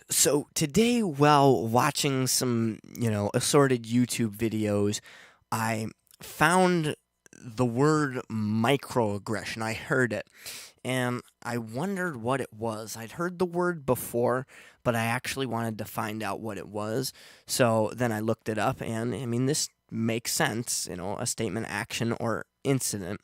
So today, while watching some, assorted YouTube videos, I found the word microaggression. I heard it, and I wondered what it was. I'd heard the word before, but I actually wanted to find out what it was. So then I looked it up, and I mean, this makes sense, a statement, action, or incident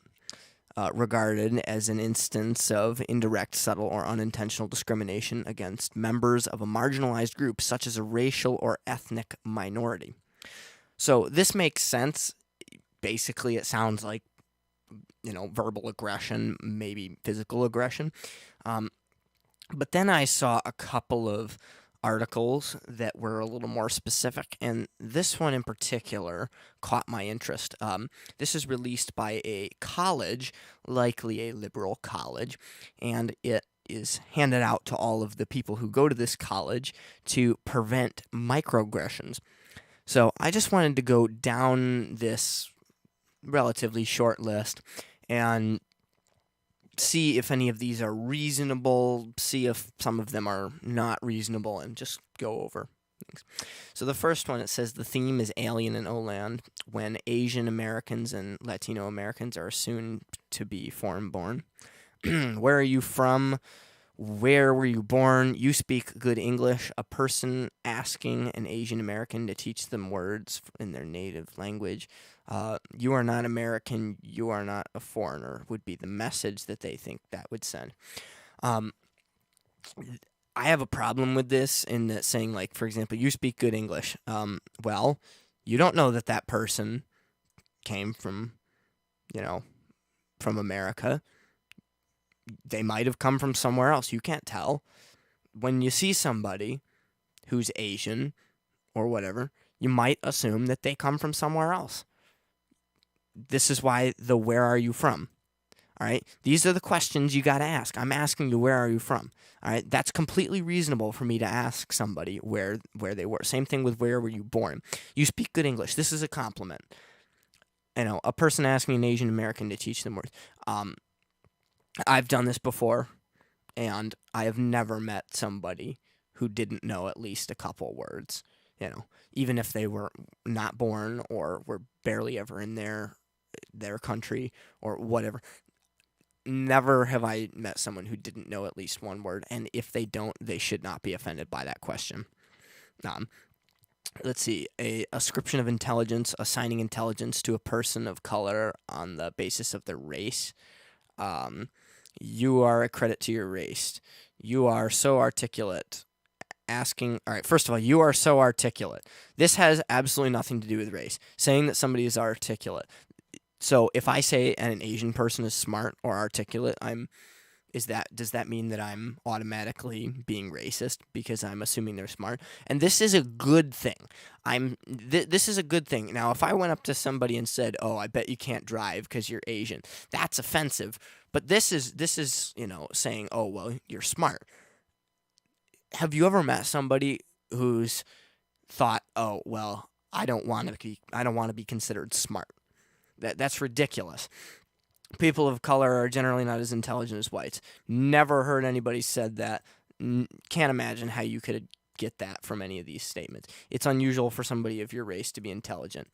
regarded as an instance of indirect, subtle, or unintentional discrimination against members of a marginalized group, such as a racial or ethnic minority. So this makes sense. Basically, it sounds like, verbal aggression, maybe physical aggression. Um, but then I saw a couple of articles that were a little more specific, and this one in particular caught my interest. This is released by a college, likely a liberal college, and it is handed out to all of the people who go to this college to prevent microaggressions. So I just wanted to go down this relatively short list and see if any of these are reasonable, see if some of them are not reasonable, and just go over things. So the first one, it says the theme is alien and O-land when Asian Americans and Latino Americans are soon to be foreign born. Where are you from? Where were you born? You speak good English. A person asking an Asian American to teach them words in their native language. You are not American. You are not a foreigner would be the message that they think that would send. Um, I have a problem with this in that saying, like, for example, you speak good English. Well, you don't know that that person came from, from America. They might have come from somewhere else. You can't tell. When you see somebody who's Asian or whatever, you might assume that they come from somewhere else. This is why the where are you from? All right? These are the questions you got to ask. I'm asking you, where are you from? All right? That's completely reasonable for me to ask somebody where they were. Same thing with where were you born? You speak good English. This is a compliment. A person asking an Asian American to teach them words. I've done this before, and I have never met somebody who didn't know at least a couple words, even if they were not born or were barely ever in their country or whatever. Never have I met someone who didn't know at least one word, and if they don't, they should not be offended by that question. Let's see, a ascription of intelligence, assigning intelligence to a person of color on the basis of their race. You are a credit to your race. You are so articulate. All right, first of all, you are so articulate. This has absolutely nothing to do with race. Saying that somebody is articulate. So if I say an Asian person is smart or articulate, does that mean that I'm automatically being racist because I'm assuming they're smart? And this is a good thing. This is a good thing. Now, if I went up to somebody and said, "Oh, I bet you can't drive because you're Asian," that's offensive. But this is saying, "Oh, well, you're smart." Have you ever met somebody who's thought, "Oh, well, I don't want to be considered smart"? That's ridiculous. People of color are generally not as intelligent as whites. Never heard anybody said that. Can't imagine how you could get that from any of these statements. It's unusual for somebody of your race to be intelligent.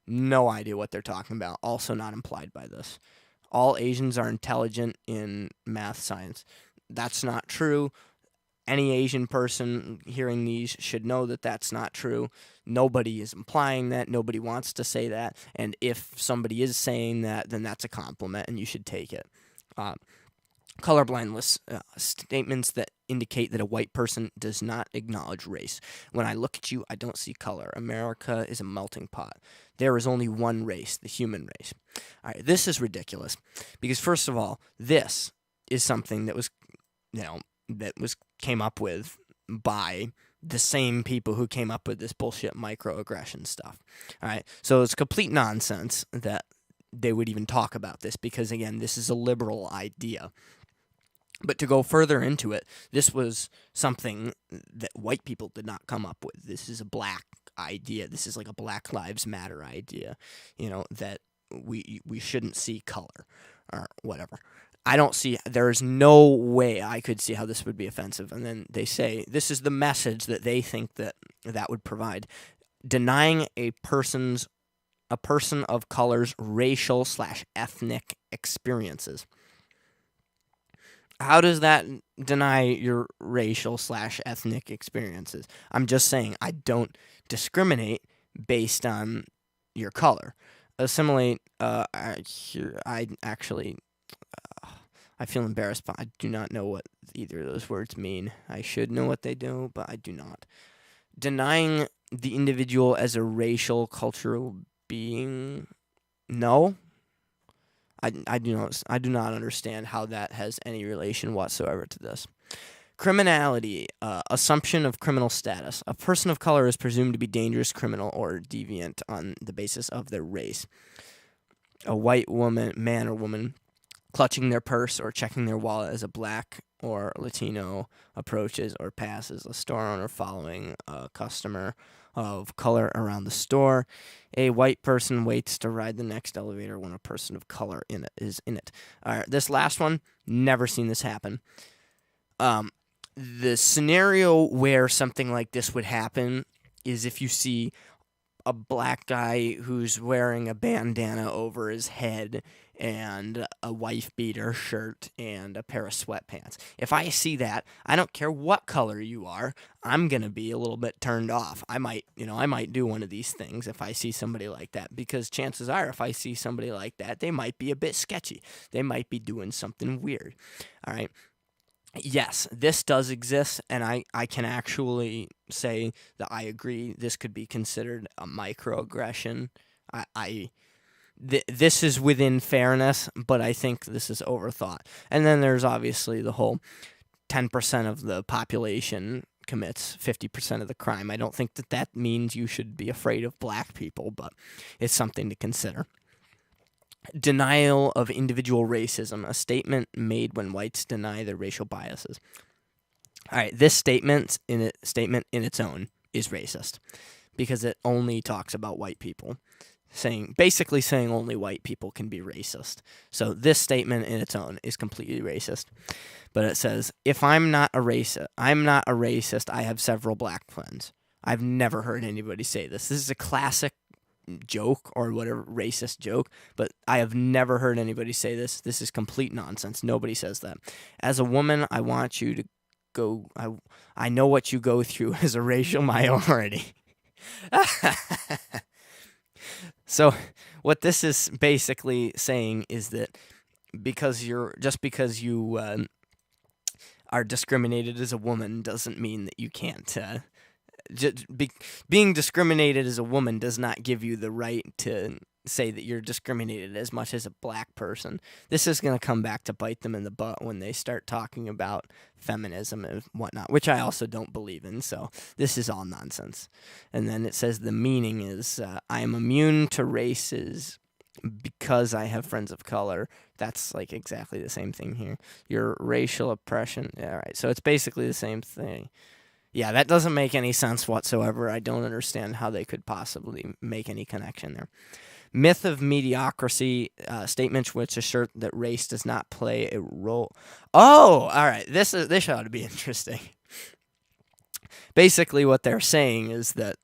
No idea what they're talking about. Also not implied by this. All Asians are intelligent in math, science. That's not true. Any Asian person hearing these should know that that's not true. Nobody is implying that. Nobody wants to say that. And if somebody is saying that, then that's a compliment, and you should take it. Colorblind lists statements that indicate that a white person does not acknowledge race. When I look at you, I don't see color. America is a melting pot. There is only one race, the human race. All right, this is ridiculous because, first of all, this is something that was, came up with by the same people who came up with this bullshit microaggression stuff. All right, so it's complete nonsense that they would even talk about this because, again, this is a liberal idea. But to go further into it, this was something that white people did not come up with. This is a black idea. This is like a Black Lives Matter idea, that we shouldn't see color or whatever. I don't see, there's no way I could see how this would be offensive. And then they say, this is the message that they think that would provide. Denying a person of color's racial/ethnic experiences. How does that deny your racial/ethnic experiences? I'm just saying I don't discriminate based on your color. Assimilate, I actually, I feel embarrassed, but I do not know what either of those words mean. I should know what they do, but I do not. Denying the individual as a racial, cultural being, no. I do not understand how that has any relation whatsoever to this. Criminality, assumption of criminal status. A person of color is presumed to be dangerous, criminal, or deviant on the basis of their race. A white man or woman, clutching their purse or checking their wallet as a black or Latino approaches or passes a store owner following a customer of color around the store. A white person waits to ride the next elevator when a person of color is in it. All right, this last one, never seen this happen. The scenario where something like this would happen is if you see a black guy who's wearing a bandana over his head and a wife beater shirt and a pair of sweatpants. If I see that, I don't care what color you are, I'm going to be a little bit turned off. I might do one of these things if I see somebody like that, because chances are if I see somebody like that, they might be a bit sketchy. They might be doing something weird. All right. Yes, this does exist, and I can actually say that I agree this could be considered a microaggression. This is within fairness, but I think this is overthought. And then there's obviously the whole 10% of the population commits 50% of the crime. I don't think that means you should be afraid of black people, but it's something to consider. Denial of individual racism, a statement made when whites deny their racial biases. All right, this statement in its own is racist because it only talks about white people, basically saying only white people can be racist. So this statement in its own is completely racist. But it says, if I'm not a racist, I have several black friends. I've never heard anybody say this. This is a classic joke or whatever, racist joke, but I have never heard anybody say this. This is complete nonsense. Nobody says that. As a woman, I want you to go, I know what you go through as a racial minority. So what this is basically saying is that because you are discriminated as a woman doesn't mean that you can't being discriminated as a woman does not give you the right to say that you're discriminated as much as a black person. This is going to come back to bite them in the butt when they start talking about feminism and whatnot, which I also don't believe in, so this is all nonsense. And then it says the meaning is, I am immune to races because I have friends of color. That's like exactly the same thing here. Your racial oppression. Yeah, right. So it's basically the same thing. Yeah, that doesn't make any sense whatsoever. I don't understand how they could possibly make any connection there. Myth of mediocrity, statements which assert that race does not play a role. Oh, all right. This ought to be interesting. Basically, what they're saying is that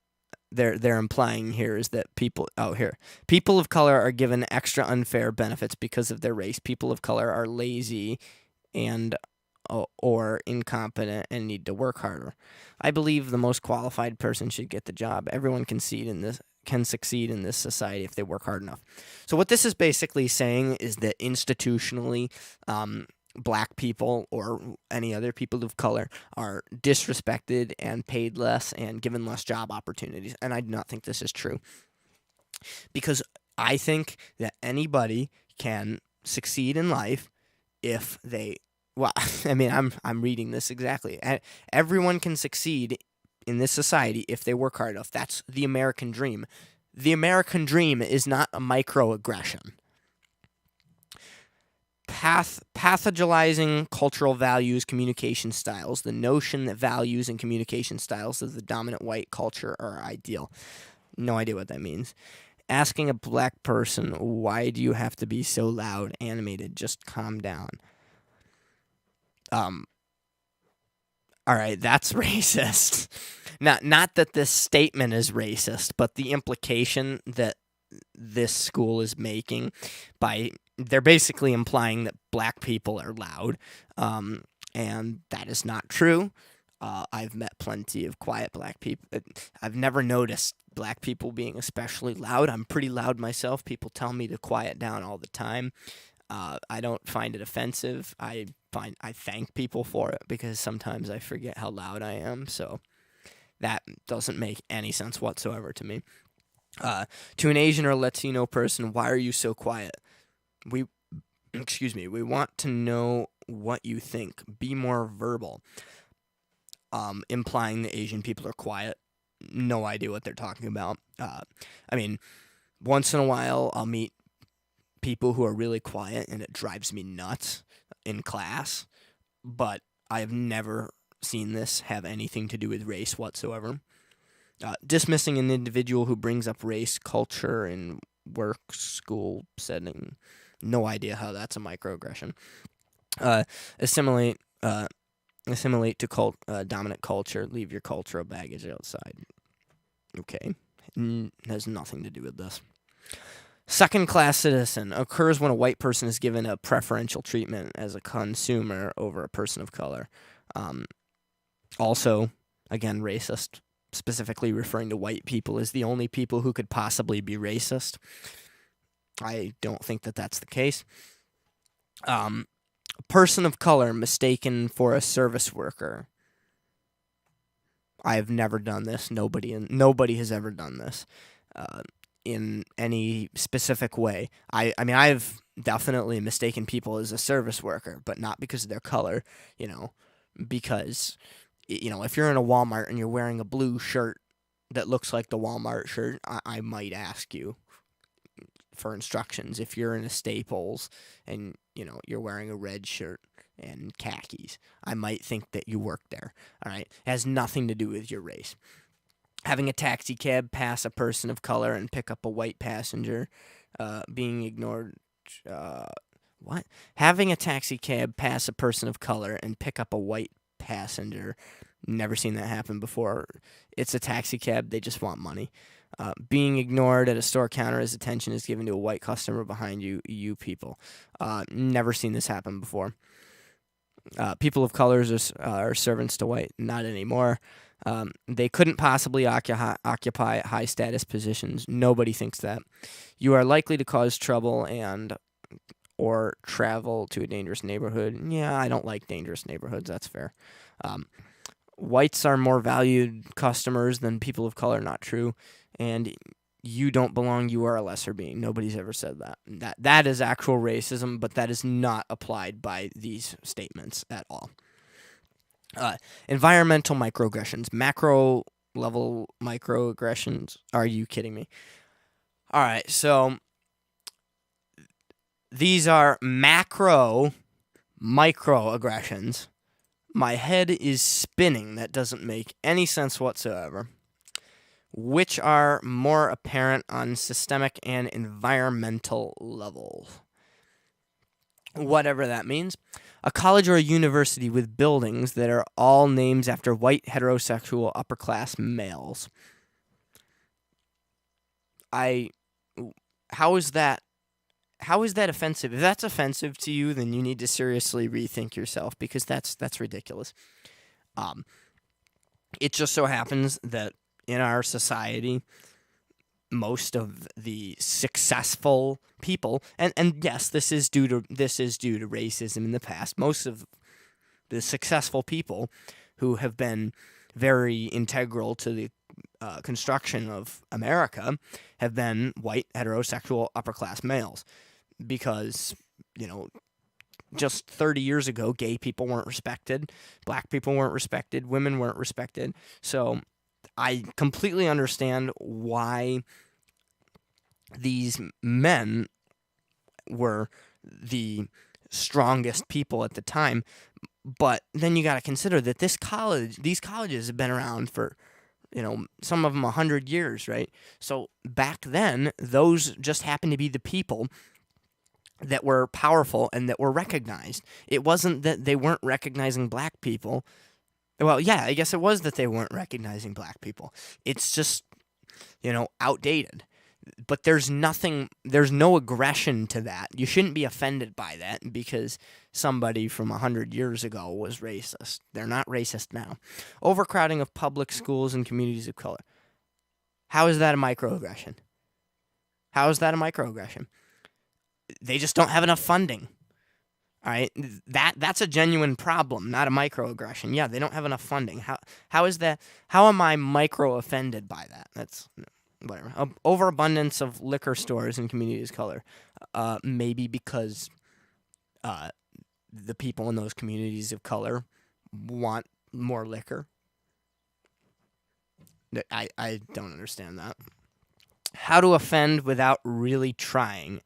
they're implying here is that people of color are given extra unfair benefits because of their race. People of color are lazy and or incompetent and need to work harder. I believe the most qualified person should get the job. Everyone can succeed in this society if they work hard enough. So what this is basically saying is that institutionally, black people or any other people of color are disrespected and paid less and given less job opportunities. And I do not think this is true, because I think that anybody can succeed in life if they. Well, I mean, I'm reading this exactly. Everyone can succeed in this society if they work hard enough. That's the American dream. The American dream is not a microaggression. Pathologizing cultural values, communication styles. The notion that values and communication styles of the dominant white culture are ideal. No idea what that means. Asking a black person, why do you have to be so loud, animated? Just calm down. All right, that's racist. Not that this statement is racist, but the implication that this school is making by they're basically implying that black people are loud, and that is not true. I've met plenty of quiet black people. I've never noticed black people being especially loud. I'm pretty loud myself. People tell me to quiet down all the time. I don't find it offensive. I thank people for it because sometimes I forget how loud I am. So that doesn't make any sense whatsoever to me. To an Asian or Latino person, why are you so quiet? We want to know what you think. Be more verbal. Implying that Asian people are quiet. No idea what they're talking about. I mean, once in a while I'll meet people who are really quiet and it drives me nuts in class, but I've never seen this have anything to do with race whatsoever. Dismissing an individual who brings up race, culture, in work, school setting. No idea how that's a microaggression. Assimilate to dominant culture. Leave your cultural baggage outside. Okay. Has nothing to do with this. Second-class citizen occurs when a white person is given a preferential treatment as a consumer over a person of color. Also, again, racist, specifically referring to white people as the only people who could possibly be racist. I don't think that that's the case. Person of color mistaken for a service worker. I have never done this. Nobody has ever done this in any specific way. I mean, I've definitely mistaken people as a service worker, but not because of their color, because, if you're in a Walmart and you're wearing a blue shirt that looks like the Walmart shirt, I might ask you for instructions. If you're in a Staples and, you're wearing a red shirt and khakis, I might think that you work there, all right? It has nothing to do with your race. Having a taxi cab pass a person of color and pick up a white passenger, being ignored. What? Having a taxi cab pass a person of color and pick up a white passenger. Never seen that happen before. It's a taxi cab. They just want money. Being ignored at a store counter as attention is given to a white customer behind you people. Never seen this happen before. People of colors are servants to white. Not anymore. They couldn't possibly occupy high-status positions. Nobody thinks that. You are likely to cause trouble or travel to a dangerous neighborhood. Yeah, I don't like dangerous neighborhoods. That's fair. Whites are more valued customers than people of color. Not true. And you don't belong. You are a lesser being. Nobody's ever said that. That is actual racism, but that is not applied by these statements at all. Environmental microaggressions. Macro-level microaggressions. Are you kidding me? All right, so these are microaggressions. My head is spinning. That doesn't make any sense whatsoever. Which are more apparent on systemic and environmental levels. Whatever that means. A college or a university with buildings that are all names after white, heterosexual, upper-class males. How is that offensive? If that's offensive to you, then you need to seriously rethink yourself, because that's ridiculous. It just so happens that in our society, most of the successful people, and yes, this is due to racism in the past. Most of the successful people who have been very integral to the construction of America have been white, heterosexual, upper-class males, because just 30 years ago, gay people weren't respected, black people weren't respected, women weren't respected. So I completely understand why these men were the strongest people at the time, but then you got to consider that these colleges have been around for, some of them 100 years, right? So back then, those just happened to be the people that were powerful and that were recognized. It wasn't that they weren't recognizing black people. Well, yeah, I guess it was that they weren't recognizing black people. It's just, outdated. But there's no aggression to that. You shouldn't be offended by that because somebody from 100 years ago was racist. They're not racist now. Overcrowding of public schools and communities of color. How is that a microaggression? How is that a microaggression? They just don't have enough funding. All right, that's a genuine problem, not a microaggression. Yeah, they don't have enough funding. How is that? How am I micro offended by that? That's whatever. Overabundance of liquor stores in communities of color. Maybe because the people in those communities of color want more liquor. I don't understand that. How to offend without really trying.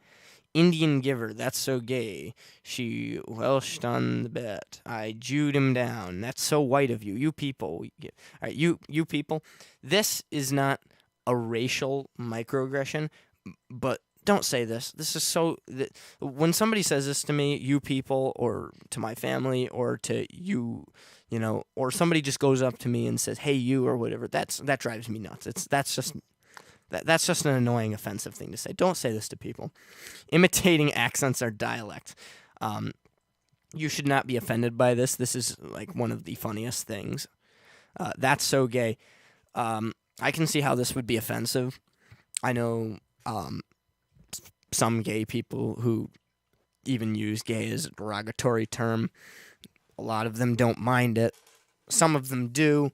Indian giver, that's so gay. She Welshed on the bet. I Jewed him down. That's so white of you. You people. All right, you people. This is not a racial microaggression, but don't say this. This is so... when somebody says this to me, you people, or to my family, or to you, or somebody just goes up to me and says, hey, you, or whatever, that drives me nuts. That's just an annoying, offensive thing to say. Don't say this to people. Imitating accents or dialect. You should not be offended by this. This is like one of the funniest things. That's so gay. I can see how this would be offensive. I know some gay people who even use gay as a derogatory term. A lot of them don't mind it. Some of them do.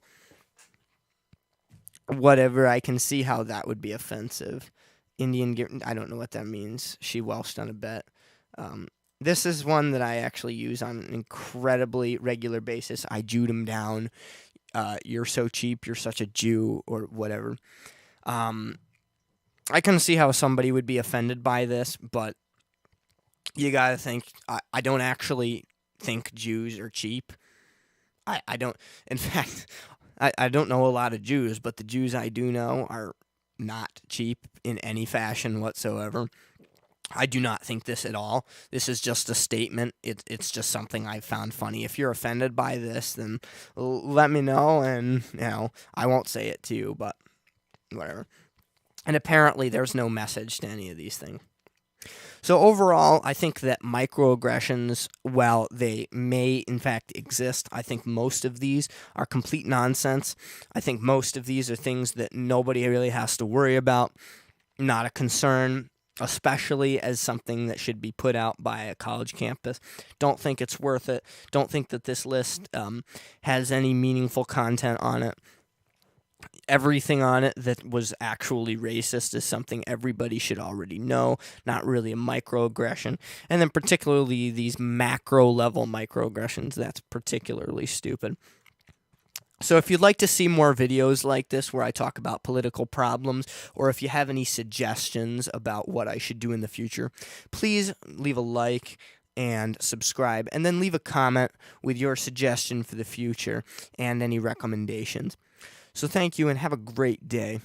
Whatever, I can see how that would be offensive. I don't know what that means. She Welshed on a bet. This is one that I actually use on an incredibly regular basis. I Jewed him down. You're so cheap. You're such a Jew, or whatever. I can see how somebody would be offended by this, but you gotta think. I don't actually think Jews are cheap. I don't. In fact, I don't know a lot of Jews, but the Jews I do know are not cheap in any fashion whatsoever. I do not think this at all. This is just a statement. It's just something I found funny. If you're offended by this, then let me know, and I won't say it to you, but whatever. And apparently there's no message to any of these things. So overall, I think that microaggressions, while they may in fact exist, I think most of these are complete nonsense. I think most of these are things that nobody really has to worry about, not a concern, especially as something that should be put out by a college campus. Don't think it's worth it. Don't think that this list has any meaningful content on it. Everything on it that was actually racist is something everybody should already know, not really a microaggression. And then particularly these macro-level microaggressions, that's particularly stupid. So if you'd like to see more videos like this where I talk about political problems, or if you have any suggestions about what I should do in the future, please leave a like and subscribe, and then leave a comment with your suggestion for the future and any recommendations. So thank you, and have a great day.